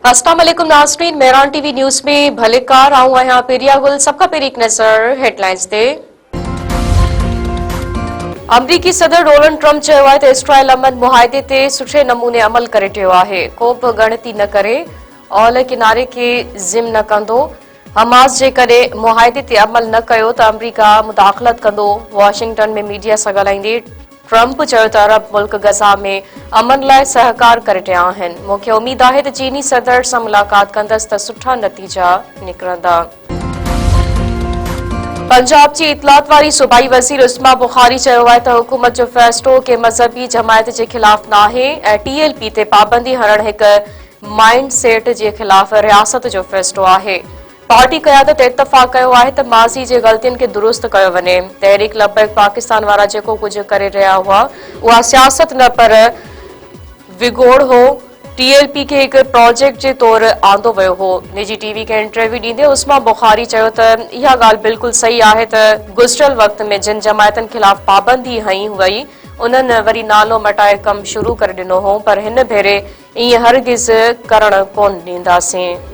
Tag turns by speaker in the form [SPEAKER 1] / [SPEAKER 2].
[SPEAKER 1] अस्सलाम वालेकुम नाज़रीन, मेहरान टीवी न्यूज़ में भलेकार आऊं आहियां पेरिया गुल। सबका पहिरीं हिकु नज़र हेडलाइंस ते। अमरीकी सदर डोनाल्ड ट्रंप चयो आहे त इस्राइल अमन मुआहदे ते सुठे नमूने अमल करे रहियो आहे। को बि गणती न करे ओलह किनारे खे ज़िम न कंदो। हमास जेकॾहिं मुआहदे ते अमल न कयो त अमरीका मुदाख़लत कंदो। वॉशिंगटन में मीडिया सां ॻाल्हाईंदे ट्रंप चयो त अरब मुल्क गज़ा में अमन लाइ सहकार करे रहिया आहिनि। मूंखे उमीद आहे त चीनी सदर सां मुलाक़ात कंदसि त सुठा नतीजा निकिरंदा। पंजाब जी इतलात वारी सूबाई वज़ीर उस्मा बुखारी चयो आहे त हुकूमत जो फ़ैसिलो के मज़हबी जमायत जे ख़िलाफ़ नाहे ऐं TLP ते पाबंदी हणणु हिकु माइंड सेट जे ख़िलाफ़ रियासत जो फ़ैसिलो आहे। पार्टी क़यादत इत्तफ़ाक़ कयो आहे त माज़ी जे ग़लतियुनि खे दुरुस्त कयो वञे। तहरीक लब्बैक पाकिस्तान वारा जेको कुझु करे रहिया हुआ उहा सियासत न पर विगोड़ हो। TLP खे हिकु प्रोजेक्ट जे तौरु आंदो वियो हो। निजी टीवी खे इंटरव्यू ॾींदे उस्मा बुखारी चयो त इहा ॻाल्हि बिल्कुलु सही आहे त गुज़िरियल वक़्त में जिन जमायतनि ख़िलाफ़ पाबंदी हई वई उन्हनि वरी नालो मटाए कमु शुरू करे ॾिनो हो, पर हिन भेरे ईअं हरगिज़ करणु कोन ॾींदासीं।